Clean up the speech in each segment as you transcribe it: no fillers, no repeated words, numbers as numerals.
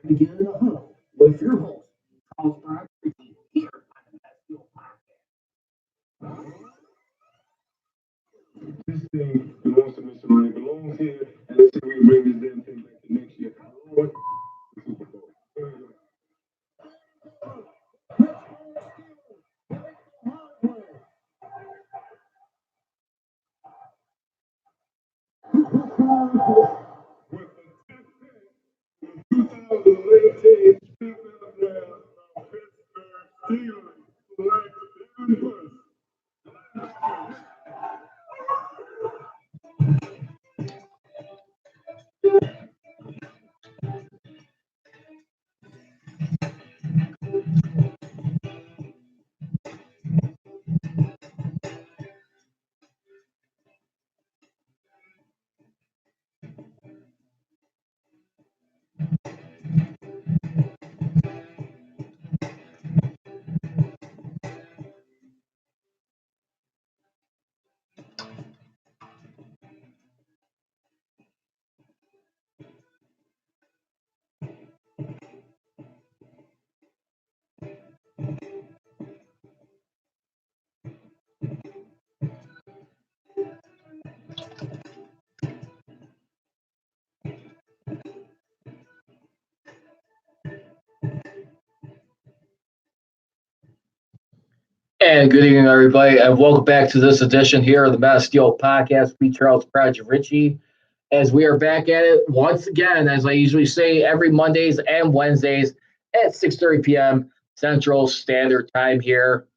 to get in the huddle with your host, Charles Brown, here on the Best Deal This thing belongs to Mr. Ronnie, belongs here, and let's see if we can bring this damn thing back to next year. Lord, the Super Bowl. With the 2018 NFL Draft, the Pittsburgh Steelers select Devin Bush. And good evening, everybody, and welcome back to this edition here of the Mass Steel Podcast. Me, Charles Project Richie, as we are back at it once again, as I usually say, every Mondays and Wednesdays at 6:30 p.m. Central Standard Time here.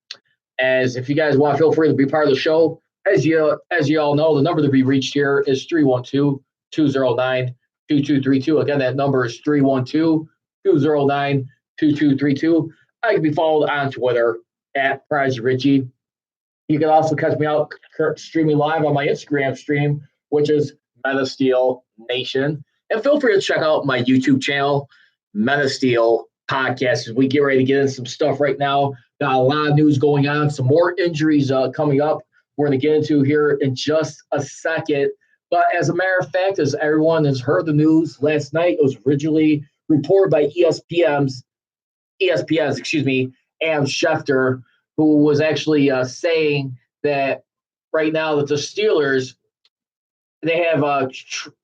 As if you guys want, feel free to be part of the show. As you all know, the number to be reached here is 312-209-2232. Again, that number is 312-209-2232. I can be followed on Twitter at Prize Richie. You can also catch me out streaming live on my Instagram stream, which is Meta Steel Nation. And feel free to check out my YouTube channel, Meta Steel Podcast, as we get ready to get into some stuff right now. Got a lot of news going on, some more injuries coming up. We're going to get into here in just a second. But as a matter of fact, as everyone has heard the news last night, it was originally reported by ESPN's, Adam Schefter, who was actually saying that right now that the Steelers, they have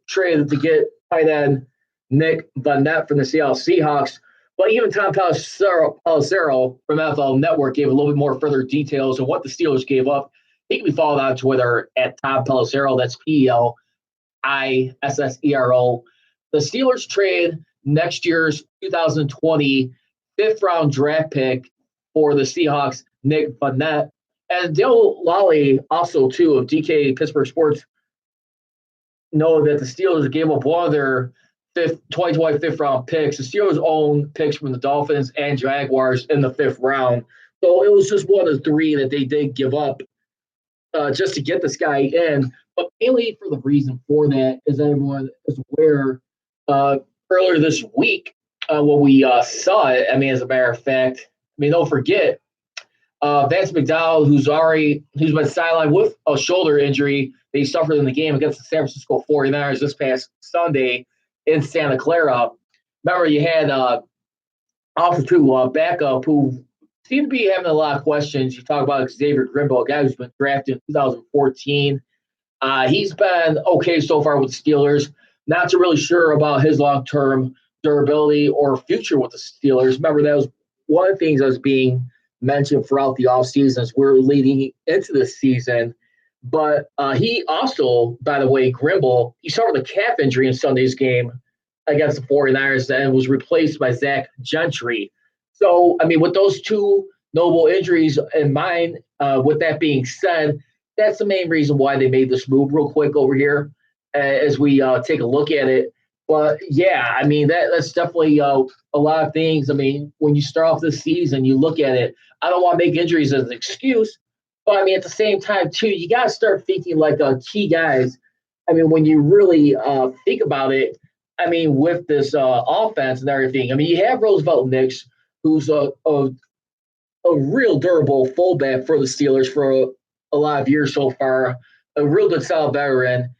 traded to get tight end Nick Vannett from the Seattle Seahawks. But even Tom Pelissero from NFL Network gave a little bit more further details on what the Steelers gave up. He can be followed on Twitter at Tom Pelissero. That's Pelissero. The Steelers trade next year's 2020 fifth-round draft pick for the Seahawks, Nick Vannett. And Dale Lally, also, too, of DK Pittsburgh Sports, know that the Steelers gave up one of their 2020 fifth-round picks. The Steelers own picks from the Dolphins and Jaguars in the fifth round. So it was just one of the three that they did give up just to get this guy in. But mainly for the reason for that, as everyone is aware, earlier this week when we saw it, as a matter of fact, don't forget, Vance McDonald, who's been sidelined with a shoulder injury that he suffered in the game against the San Francisco 49ers this past Sunday in Santa Clara. Remember, you had backup who seemed to be having a lot of questions. You talk about Xavier Grimbo, a guy who's been drafted in 2014. He's been okay so far with the Steelers. Not too really sure about his long-term durability or future with the Steelers. Remember, that was one of the things that was being mentioned throughout the offseason as we're leading into the season. But he also, by the way, Grimble, he suffered a calf injury in Sunday's game against the 49ers and was replaced by Zach Gentry. So, with those two notable injuries in mind, with that being said, that's the main reason why they made this move real quick over here as we take a look at it. But, yeah, that's definitely a lot of things. When you start off this season, you look at it. I don't want to make injuries as an excuse, but, at the same time, too, you got to start thinking like key guys. When you really think about it, with this offense and everything, you have Roosevelt Nix, who's a real durable fullback for the Steelers for a lot of years so far, a real good solid veteran.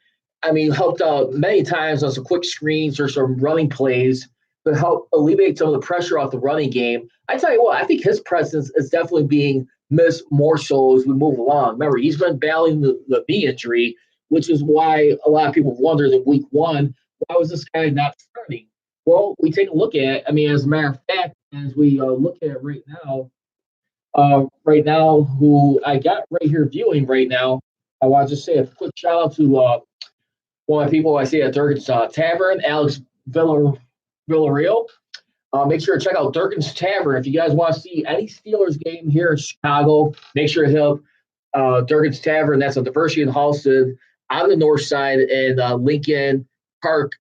Helped out many times on some quick screens or some running plays to help alleviate some of the pressure off the running game. I tell you what, I think his presence is definitely being missed more so as we move along. Remember, he's been battling the knee injury, which is why a lot of people wondered in week one, why was this guy not starting? Well, we take a look at it. I mean, as a matter of fact, as we look at it right now, who I got right here viewing right now, I want to just say a quick shout out to one of the people I see at Durkin's Tavern, Alex Villarreal. Make sure to check out Durkin's Tavern. If you guys want to see any Steelers game here in Chicago, make sure to hit Durkin's Tavern. That's on Diversity and Halsted on the north side in Lincoln Park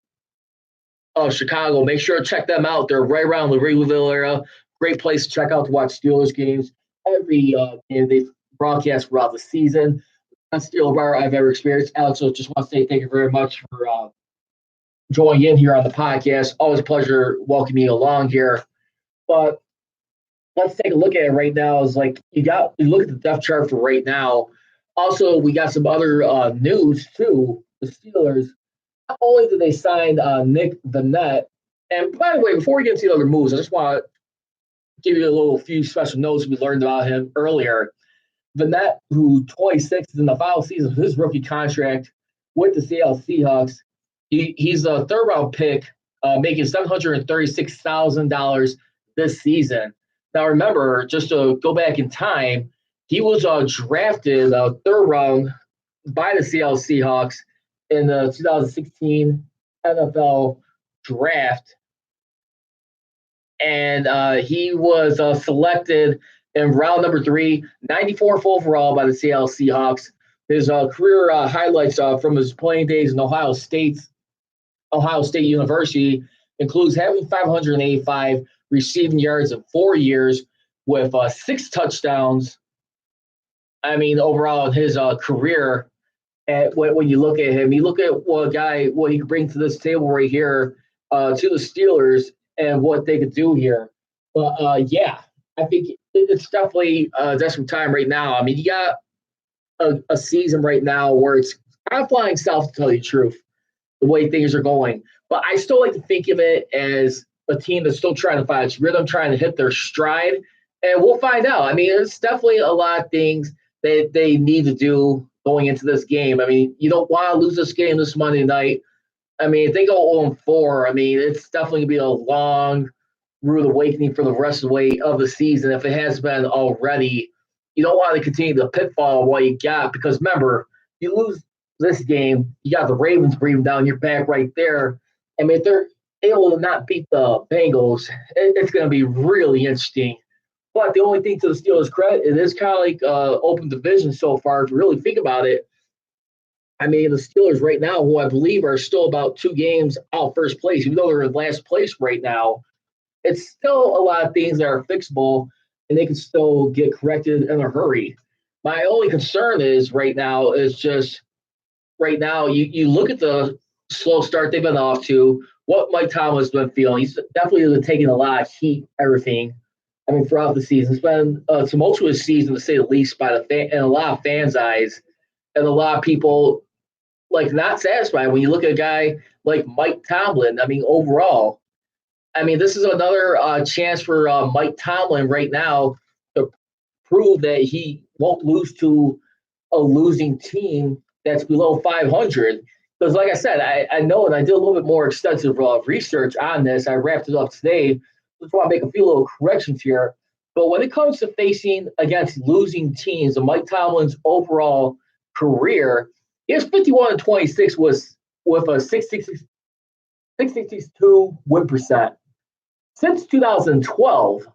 of Chicago. Make sure to check them out. They're right around the Wrigleyville area. Great place to check out to watch Steelers games. Every game they broadcast throughout the season. Best Steeler bar I've ever experienced. Alex, I just want to say thank you very much for joining in here on the podcast. Always a pleasure welcoming you along here. But let's take a look at it right now. Is like you look at the depth chart for right now. Also, we got some other news too. The Steelers, not only did they sign Nick Vannett, and by the way, before we get into the other moves, I just want to give you a few special notes we learned about him earlier. Vannett, who 26 is in the final season of his rookie contract with the Seattle Seahawks. He's a third-round pick, making $736,000 this season. Now, remember, just to go back in time, he was drafted third round by the Seattle Seahawks in the 2016 NFL Draft. And he was selected in round number 3, 94th overall by the Seattle Seahawks. His career highlights from his playing days in Ohio State University includes having 585 receiving yards in 4 years with 6 touchdowns. I mean, overall in his career, when you look at him, you look at what he can bring to this table right here to the Steelers and what they could do here. But, yeah, I think it's definitely desperate time right now. I mean, you got a season right now where it's kind of flying south, to tell you the truth, the way things are going. But I still like to think of it as a team that's still trying to find its rhythm, trying to hit their stride. And we'll find out. I mean, it's definitely a lot of things that they need to do going into this game. I mean, you don't want to lose this game this Monday night. I mean, if they go 0-4, I mean, it's definitely going to be a long rude awakening for the rest of the way of the season. If it has been already, you don't want to continue the pitfall of what you got, because remember, you lose this game, you got the Ravens breathing down your back right there. I mean, if they're able to not beat the Bengals, it's going to be really interesting. But the only thing to the Steelers' credit, it is kind of like open division so far. If you really think about it, I mean, the Steelers right now, who I believe are still about 2 games out first place, even though they're in last place right now, it's still a lot of things that are fixable, and they can still get corrected in a hurry. My only concern is right now you look at the slow start they've been off to, what Mike Tomlin's been feeling. He's definitely been taking a lot of heat, everything. I mean, throughout the season. It's been a tumultuous season, to say the least, by in a lot of fans' eyes, and a lot of people not satisfied when you look at a guy like Mike Tomlin. I mean, overall, I mean, this is another chance for Mike Tomlin right now to prove that he won't lose to a losing team that's below 500. Because, like I said, I know, and I did a little bit more extensive research on this. I wrapped it up today. Just want to make a few little corrections here. But when it comes to facing against losing teams, and Mike Tomlin's overall career, he has 51-26 with a 662 win percent. Since 2012,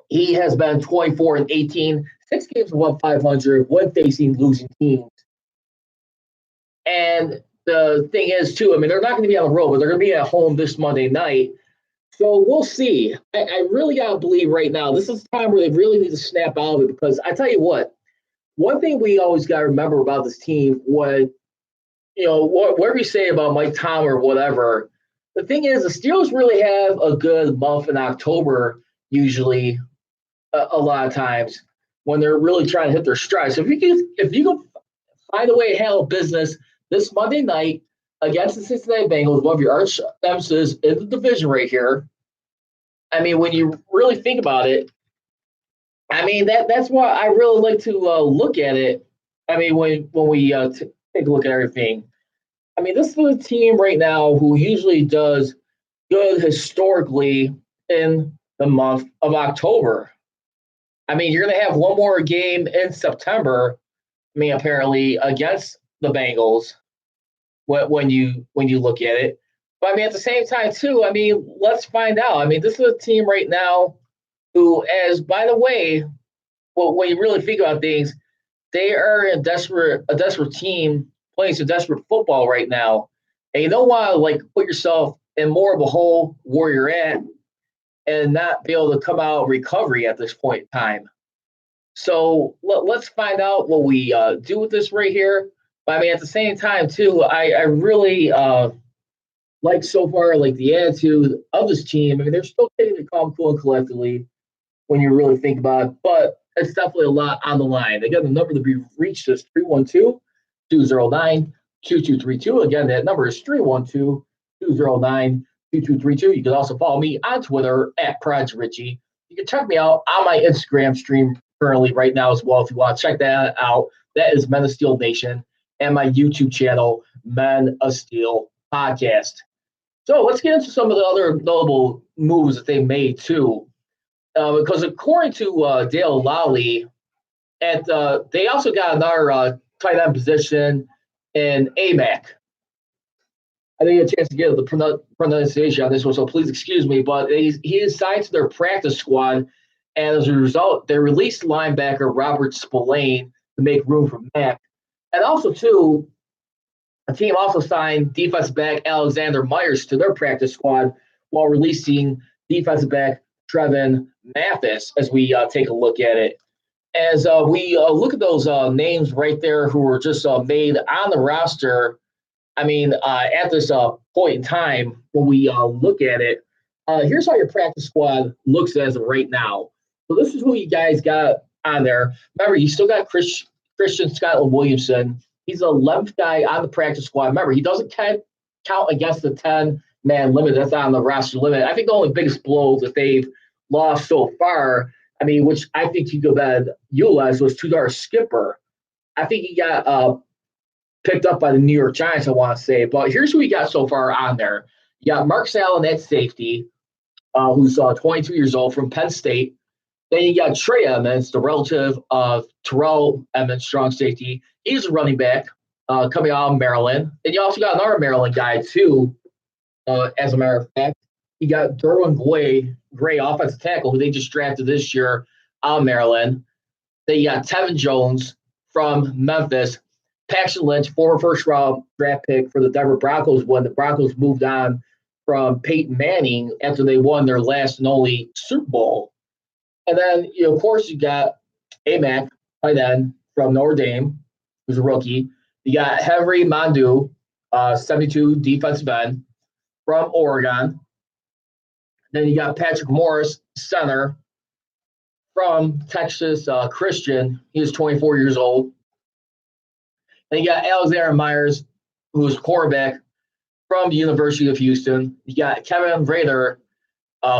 he has been 24-18, 6 games above 500 when facing losing teams. And the thing is, too, I mean, they're not going to be on the road, but they're going to be at home this Monday night. So we'll see. I really got to believe right now, this is the time where they really need to snap out of it, because I tell you what, one thing we always got to remember about this team, whatever you say about Mike Tomlin or whatever, the thing is, the Steelers really have a good month in October, usually, a lot of times, when they're really trying to hit their stride. So if you can find a way to handle business this Monday night against the Cincinnati Bengals, one of your arch nemesis in the division right here. I mean, when you really think about it, I mean that's why I really like to look at it. I mean, when we take a look at everything, I mean, this is a team right now who usually does good historically in the month of October. I mean, you're going to have one more game in September. I mean, apparently against the Bengals when you look at it. But I mean, at the same time, too. I mean, let's find out. I mean, this is a team right now who, as by the way, well, when you really think about things, they are a desperate team playing some desperate football right now, and you don't want to like put yourself in more of a hole where you're at and not be able to come out recovery at this point in time. So let's find out what we do with this right here. But I mean, at the same time, too, I really like so far like the attitude of this team. I mean, they're still taking it calm, cool, and collectively when you really think about it, but it's definitely a lot on the line. Again, the number to be reached is 312-209-2232. Again, that number is 312-209-2232. You can also follow me on Twitter at Proj Richie. You can check me out on my Instagram stream currently right now as well if you want to check that out. That is Men of Steel Nation and my YouTube channel, Men of Steel Podcast. So let's get into some of the other notable moves that they made too. Because according to Dale Lally, they also got another tight end position in AMAC. I didn't get a chance to get the pronunciation on this one, so please excuse me. But he is signed to their practice squad, and as a result, they released linebacker Robert Spillane to make room for Mack. And also, too, the team also signed defensive back Alexander Myers to their practice squad while releasing defensive back Trevin Mathis as we take a look at it. As we look at those names right there who were just made on the roster, I mean, at this point in time, when we look at it, here's how your practice squad looks as of right now. So this is who you guys got on there. Remember, you still got Christian Scotland Williamson. He's the 11th guy on the practice squad. Remember, he doesn't count against the 10-man limit that's on the roster limit. I think the only biggest blow that they've lost so far, I mean, which I think you could have utilized, was Tudor Skipper. I think he got picked up by the New York Giants, I want to say. But here's who we got so far on there. You got Mark Allen at safety, who's 22 years old from Penn State. Then you got Trey Edmonds, the relative of Terrell Edmonds, strong safety. He's a running back coming out of Maryland. And you also got another Maryland guy, too, as a matter of fact. You got Derwin Gray, offensive tackle, who they just drafted this year out of Maryland. Then you got Tevin Jones from Memphis. Paxton Lynch, former first-round draft pick for the Denver Broncos when the Broncos moved on from Peyton Manning after they won their last and only Super Bowl. And then, of course, you got AMAC, tight end from Notre Dame, who's a rookie. You got Henry Mondu, 72 defensive end from Oregon. Then you got Patrick Morris, center from Texas Christian. He is 24 years old. Then you got Alexander Myers, who's a quarterback from the University of Houston. You got Kevin Rader,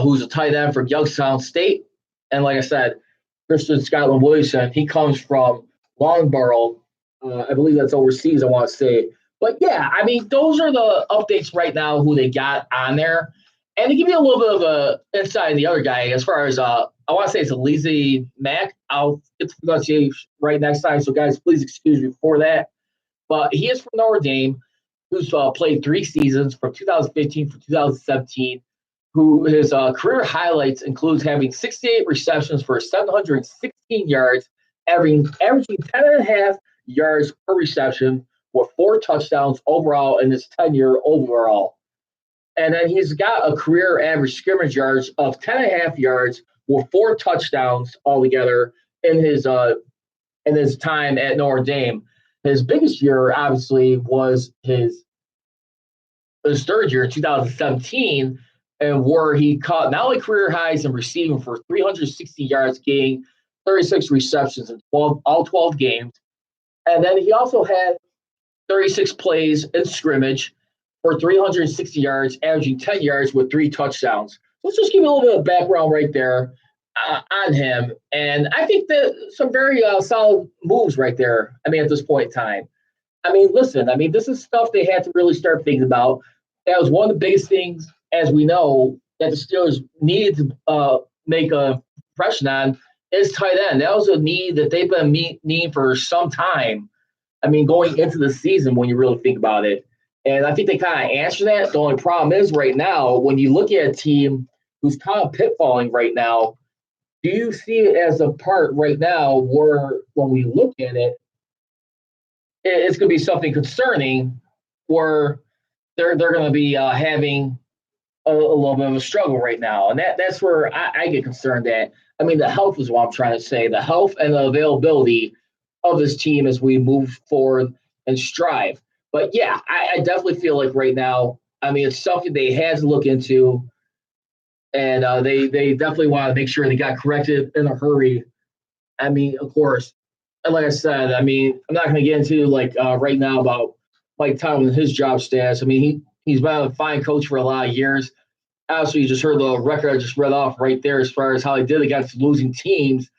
who's a tight end from Youngstown State. And like I said, Christian Scotland Williamson, he comes from Loughborough. I believe that's overseas, I want to say. But, yeah, I mean, those are the updates right now who they got on there. And to give you a little bit of a insight on the other guy, as far as I want to say it's Alize Mack. I'll get the pronunciation right next time. So, guys, please excuse me for that. But he is from Notre Dame, who's played 3 seasons from 2015 to 2017. Who his career highlights includes having 68 receptions for 716 yards, averaging 10.5 yards per reception with 4 touchdowns overall in his tenure overall. And then he's got a career average scrimmage yards of 10.5 yards with 4 touchdowns altogether in his time at Notre Dame. His biggest year, obviously, was his third year in 2017, and where he caught not only career highs in receiving for 360 yards, gaining 36 receptions in all 12 games. And then he also had 36 plays in scrimmage for 360 yards, averaging 10 yards with 3 touchdowns. Let's just give you a little bit of background right there on him. And I think that some very solid moves right there. I mean, at this point in time. I mean, listen, I mean, this is stuff they had to really start thinking about. That was one of the biggest things, as we know, that the Steelers needed to make a impression on is tight end. That was a need that they've been needing for some time. I mean, going into the season when you really think about it. And I think they kind of answered that. The only problem is right now, when you look at a team who's kind of pitfalling right now, do you see it as a part right now where when we look at it, it's going to be something concerning where they're going to be having a little bit of a struggle right now, and that's where I get concerned at. I mean, the health is what I'm trying to say. The health and the availability of this team as we move forward and strive. But yeah, I definitely feel like right now, I mean, it's something they had to look into, and they definitely want to make sure they got corrected in a hurry. I mean, of course, and like I said, I mean, I'm not going to get into like right now about Mike Tomlin and his job status. I mean, he's been a fine coach for a lot of years. Obviously, you just heard the record I just read off right there as far as how he did against losing teams.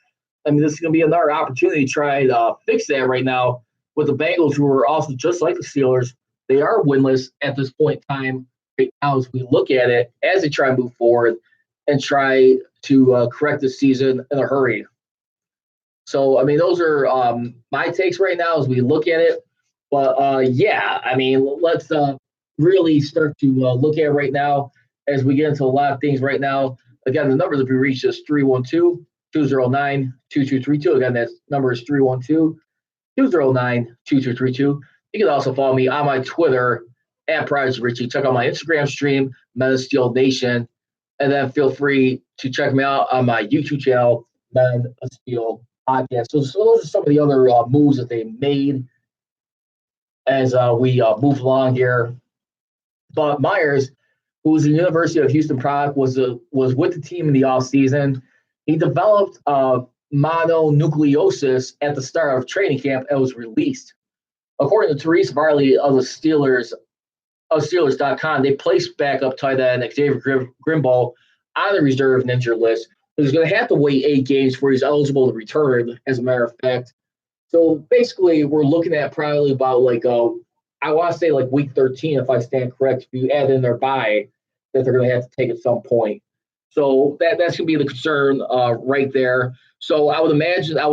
I mean, this is going to be another opportunity to try to fix that right now with the Bengals, who are also just like the Steelers. They are winless at this point in time right now as we look at it, as they try to move forward and try to correct the season in a hurry. So, I mean, those are my takes right now as we look at it. But, yeah, I mean, let's really start to look at it right now as we get into a lot of things right now. Again, the number that we reach is 312-209-2232. Again, that number is 312-209-2232. You can also follow me on my Twitter at Prodigy Richie. Check out my Instagram stream, Men of Steel Nation. And then feel free to check me out on my YouTube channel, Men of Steel Podcast. So those are some of the other moves that they made as we move along here. But Myers, who was a University of Houston product, was with the team in the offseason. He developed mononucleosis at the start of training camp and was released. According to Therese Varley of the Steelers, of Steelers.com, they placed backup tight end Xavier Grimble on the reserve and injured list. He's going to have to wait 8 games before he's eligible to return, as a matter of fact. So basically, we're looking at probably about like I want to say like week 13, if I stand correct, if you add in their bye that they're going to have to take at some point. So that's going to be the concern right there. So I would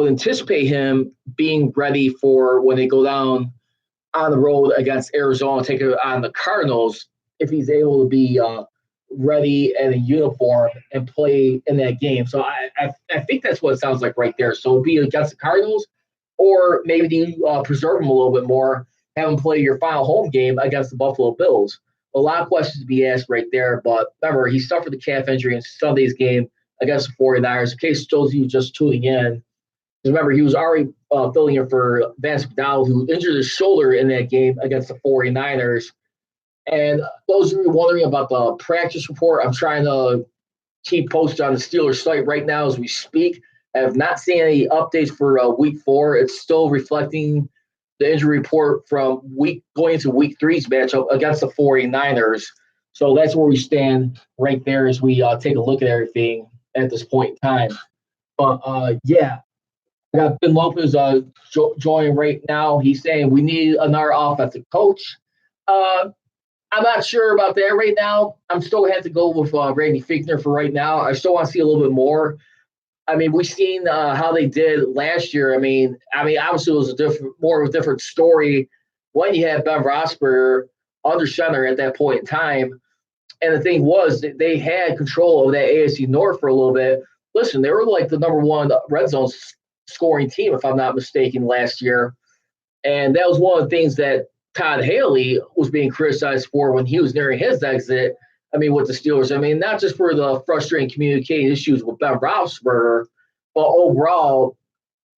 anticipate him being ready for when they go down on the road against Arizona, take it on the Cardinals, if he's able to be ready and in uniform and play in that game. So I think that's what it sounds like right there. So it'd be against the Cardinals, or maybe you preserve him a little bit more, have him play your final home game against the Buffalo Bills. A lot of questions to be asked right there. But remember, he suffered the calf injury in Sunday's game against the 49ers. In case those of you just tuning in, remember, he was already filling in for Vance McDonald, who injured his shoulder in that game against the 49ers. And those of you wondering about the practice report, I'm trying to keep posted on the Steelers site right now as we speak. I have not seen any updates for week 4. It's still reflecting the injury report from going into week 3's matchup against the 49ers. So that's where we stand right there as we take a look at everything at this point in time. But, yeah. I got Ben Lopez joining right now. He's saying we need another offensive coach. I'm not sure about that right now. I'm still going to have to go with Randy Fichtner for right now. I still want to see a little bit more. I mean, we've seen how they did last year. I mean, obviously it was more of a different story when you had Ben Roethlisberger under center at that point in time. And the thing was, they had control of that AFC North for a little bit. Listen, they were like the number 1 red zone scoring team, if I'm not mistaken, last year. And that was one of the things that Todd Haley was being criticized for when he was nearing his exit. I mean, with the Steelers. I mean, not just for the frustrating communicating issues with Ben Roethlisberger, but overall,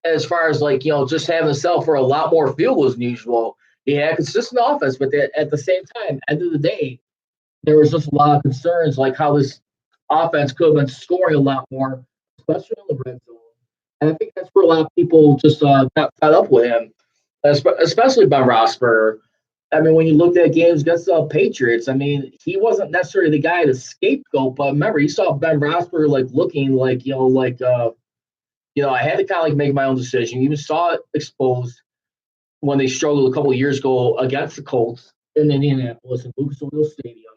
as far as like, just having to sell for a lot more field goals than usual. He had consistent offense, but at the same time, end of the day, there was just a lot of concerns like how this offense could have been scoring a lot more, especially on the red zone. And I think that's where a lot of people just got fed up with him, especially Ben Roethlisberger. I mean, when you looked at games against the Patriots, I mean, he wasn't necessarily the guy to scapegoat, but remember, you saw Ben Roethlisberger like looking like I had to kind of like make my own decision. You even saw it exposed when they struggled a couple of years ago against the Colts in Indianapolis and Lucas Oil Stadium,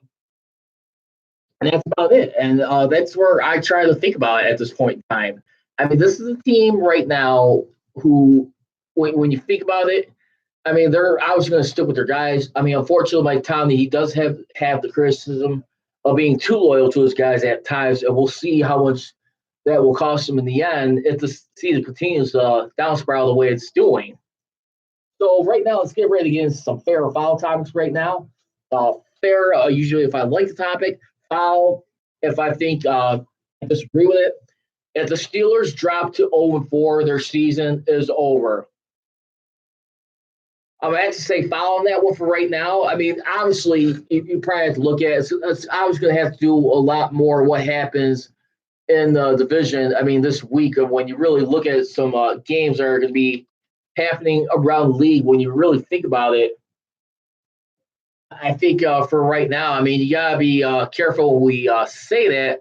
and that's about it. And that's where I try to think about it at this point in time. I mean, this is a team right now who, when you think about it, I mean, they're obviously going to stick with their guys. I mean, unfortunately, Mike Tomlin, he does have the criticism of being too loyal to his guys at times, and we'll see how much that will cost him in the end if the season continues down spiral the way it's doing. So right now, let's get ready to get into some fair or foul topics right now. Fair, usually if I like the topic. Foul, if I think I disagree with it. If the Steelers drop to 0-4, their season is over. I'm going to have to say foul on that one for right now. I mean, obviously, you probably have to look at it. I was going to have to do a lot more what happens in the division. I mean, this week of when you really look at some games that are going to be happening around the league, when you really think about it, I think for right now, I mean, you got to be careful when we say that.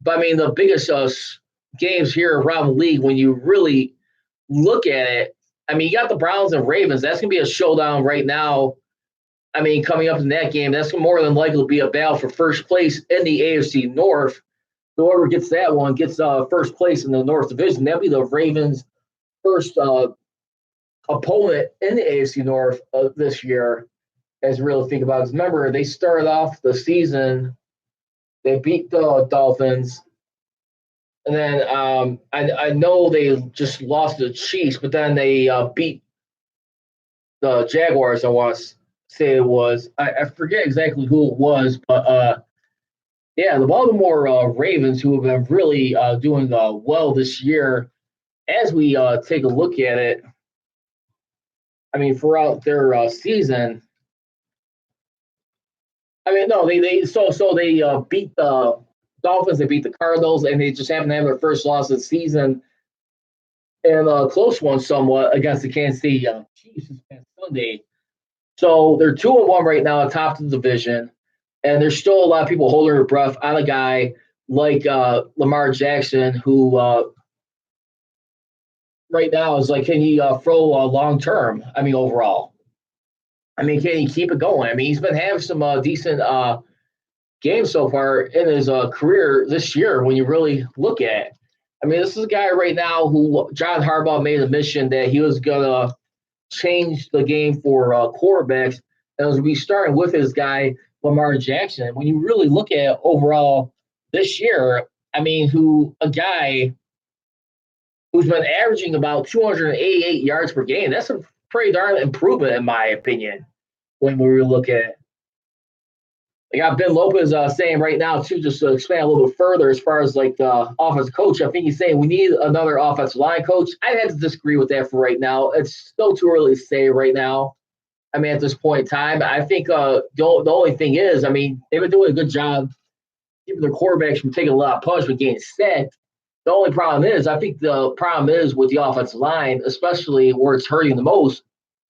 But I mean, the biggest games here around the league, when you really look at it, I mean, you got the Browns and Ravens. That's going to be a showdown right now. I mean, coming up in that game, that's more than likely to be a battle for first place in the AFC North. Whoever gets that one gets first place in the North Division. That'll be the Ravens' first opponent in the AFC North this year, as you really think about it. 'Cause remember, they started off the season, they beat the Dolphins, and then I know they just lost to the Chiefs, but then they beat the Jaguars, I want to say it was. I forget exactly who it was, but yeah, the Baltimore Ravens, who have been really doing well this year, as we take a look at it, I mean, throughout their season, I mean, no, they beat the Dolphins, they beat the Cardinals, and they just happen to have their first loss of the season and a close one somewhat against the Kansas City Chiefs this past Sunday. So they're 2-1 right now, atop the division, and there's still a lot of people holding their breath on a guy like Lamar Jackson, who right now is like, can he throw long term? I mean, overall, I mean, can he keep it going? I mean, he's been having some decent games so far in his career this year. When you really look at it, I mean, this is a guy right now who John Harbaugh made a mission that he was gonna change the game for quarterbacks, and it was be starting with his guy Lamar Jackson. When you really look at it overall this year, I mean, who a guy who's been averaging about 288 yards per game. That's a pretty darn improvement, in my opinion, when we look at it. I got Ben Lopez saying right now, too, just to expand a little bit further as far as like the offensive coach. I think he's saying we need another offensive line coach. I have to disagree with that for right now. It's still too early to say right now. I mean, at this point in time, I think the only thing is, I mean, they've been doing a good job keeping their quarterbacks from taking a lot of punishment getting set. The only problem is, I think the problem is with the offensive line, especially where it's hurting the most,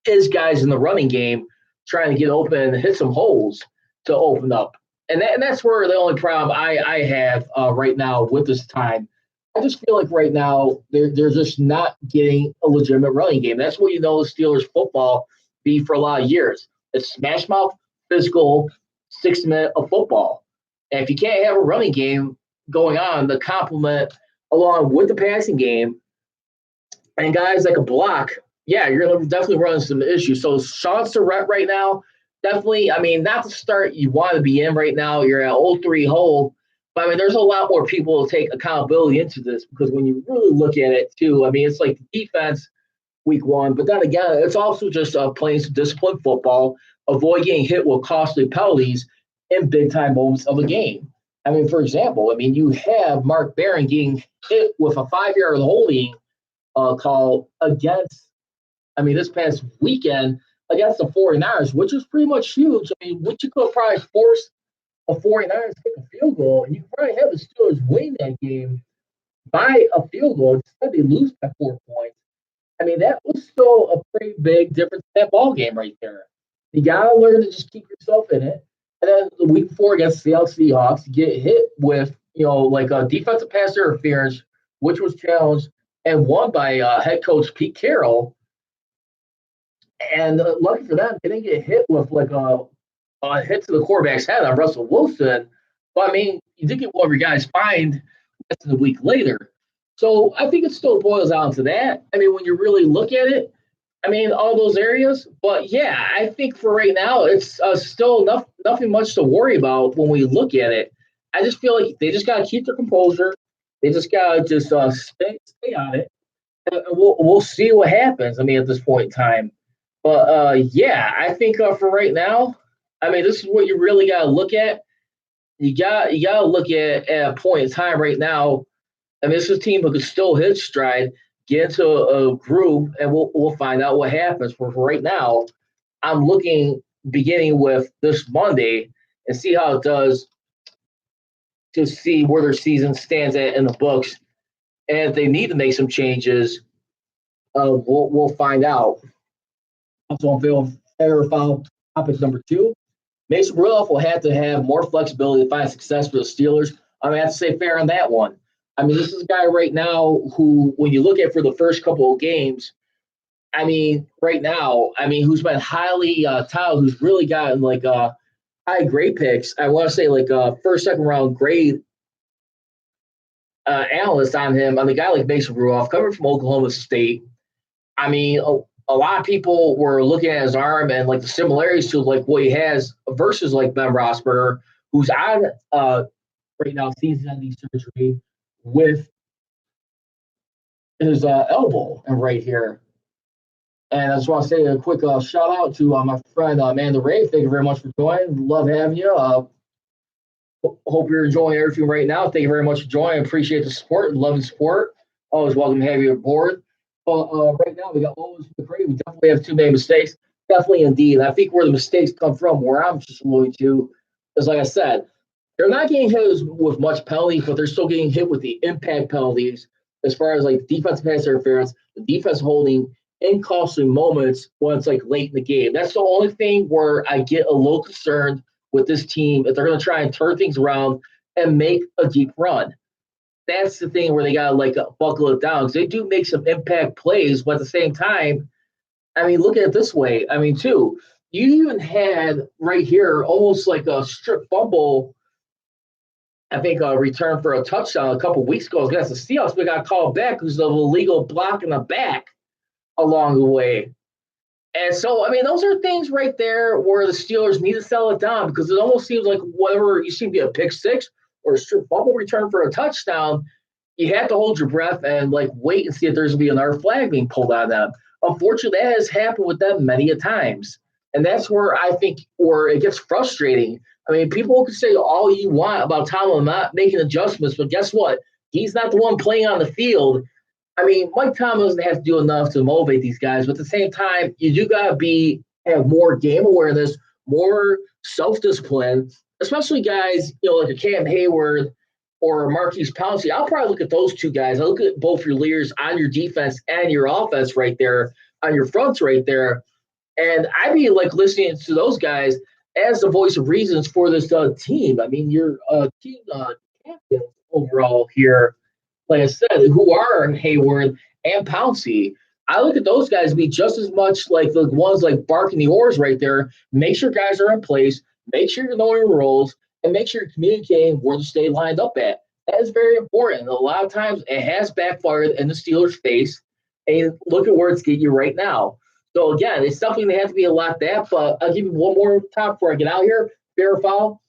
is guys in the running game trying to get open and hit some holes to open up. And that's where the only problem I have right now with this time. I just feel like right now they're just not getting a legitimate running game. That's what you know the Steelers football be for a lot of years. It's smash mouth, physical, 6 minute of football. And if you can't have a running game going on, the complement along with the passing game and guys like a block, yeah, you're going to definitely run some issues. So Sean Surratt right now, definitely, I mean, not the start you want to be in right now. You're at 0-3 hole. But, I mean, there's a lot more people to take accountability into this because when you really look at it, too, I mean, it's like defense week one. But then again, it's also just playing some disciplined football, avoid getting hit with costly penalties in big-time moments of a game. I mean, for example, I mean, you have Mark Barron getting hit with a 5-yard holding call against, I mean, this past weekend against the 49ers, which was pretty much huge. I mean, which you could probably force a 49ers to kick a field goal, and you could probably have the Steelers win that game by a field goal. Instead, they lose by 4 points. I mean, that was still a pretty big difference in that ball game right there. You got to learn to just keep yourself in it. And then the week before against the Seattle Seahawks, get hit with, like a defensive pass interference, which was challenged and won by head coach Pete Carroll. And lucky for them, they didn't get hit with like a hit to the quarterback's head on Russell Wilson. But I mean, you did get one of your guys fined less than a week later. So I think it still boils down to that. I mean, when you really look at it, I mean, all those areas. But yeah, I think for right now, it's still nothing much to worry about when we look at it. I just feel like they just got to keep their composure. They just got to just stay on it. And we'll see what happens. I mean, at this point in time. But yeah, I think for right now, I mean, this is what you really got to look at. You got to look at a point in time right now. I mean, this is a team who could still hit stride, get into a groove, and we'll find out what happens. For right now, I'm looking beginning with this Monday and see how it does to see where their season stands at in the books. And if they need to make some changes, we'll find out. Also on field, fair foul topic number 2. Mason Rudolph will have to have more flexibility to find success for the Steelers. I mean, I have to say fair on that one. I mean, this is a guy right now who, when you look at for the first couple of games, I mean, right now, I mean, who's been highly touted, who's really gotten like high grade picks. I want to say like first, second round grade analyst on him, on the guy like Mason Rudolph, coming from Oklahoma State. I mean, a lot of people were looking at his arm and like the similarities to like what he has versus like Ben Roethlisberger, who's on right now season-ending surgery with his elbow and right here. And I just want to say a quick shout out to my friend Amanda Ray. Thank you very much for joining. Love having you. Hope you're enjoying everything right now. Thank you very much for joining. Appreciate the support and love and support. Always welcome to have you aboard. Right now, we got Owens McCray. We definitely have too many mistakes. Definitely, indeed. I think where the mistakes come from, where I'm just alluding to, is like I said, they're not getting hit with much penalties, but they're still getting hit with the impact penalties as far as like defensive pass interference, the defense holding in costly moments when it's like late in the game. That's the only thing where I get a little concerned with this team if they're going to try and turn things around and make a deep run. That's the thing where they got to like buckle it down, because they do make some impact plays, but at the same time, I mean, look at it this way. I mean, too, you even had right here almost like a strip fumble, I think, a return for a touchdown a couple weeks ago against the Seahawks. We got called back because of a illegal block in the back along the way. And so, I mean, those are things right there where the Steelers need to settle it down, because it almost seems like whatever you seem to be a pick six or a strip fumble return for a touchdown, you have to hold your breath and like wait and see if there's going to be another flag being pulled on them. Unfortunately, that has happened with them many a times. And that's where I think where it gets frustrating. I mean, people can say all you want about Tomlin not making adjustments, but guess what? He's not the one playing on the field. I mean, Mike Tomlin doesn't have to do enough to motivate these guys, but at the same time, you do got to have more game awareness, more self-discipline, especially guys, like a Cam Hayward or Marquise Pouncey. I'll probably look at those two guys. I look at both your leaders on your defense and your offense right there, on your fronts right there. And I'd be like listening to those guys as the voice of reasons for this team. I mean, you're team captain overall here, like I said, who are Hayward and Pouncey. I look at those guys be just as much like the ones like barking the oars right there. Make sure guys are in place, make sure you know your roles, and make sure you're communicating where to stay lined up at. That is very important. A lot of times it has backfired in the Steelers' face, and look at where it's getting you right now. So again, it's something they have to be a lot that, but I'll give you one more time before I get out here. Fair foul.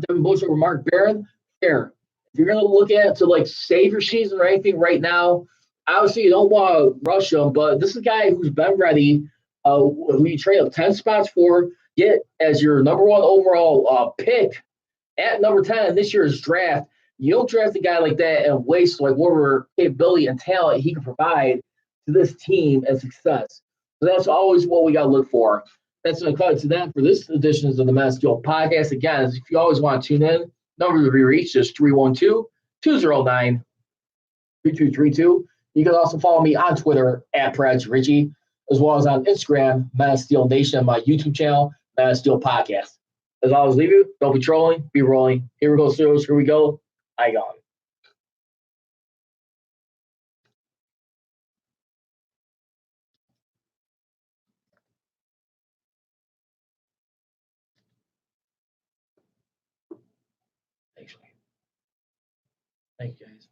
Devin Bush over Mark Barron. Fair. If you're going to look at it to like save your season or anything right now, obviously you don't want to rush him, but this is a guy who's been ready, who you trade up 10 spots for, get as your number one overall pick at number 10 in this year's draft. You don't draft a guy like that and waste like whatever capability and talent he can provide to this team and success. So that's always what we got to look for. That's going to cut it to that for this edition of the Maskell Podcast. Again, if you always want to tune in, number to be reached is 312-209-3232. You can also follow me on Twitter at Praj Richie. as well as on Instagram, Man of Steel Nation, my YouTube channel, Man of Steel Podcast. As I always leave you, don't be trolling, be rolling. Here we go, Steelers. Here we go. I gone. Thanks. Thank you, guys.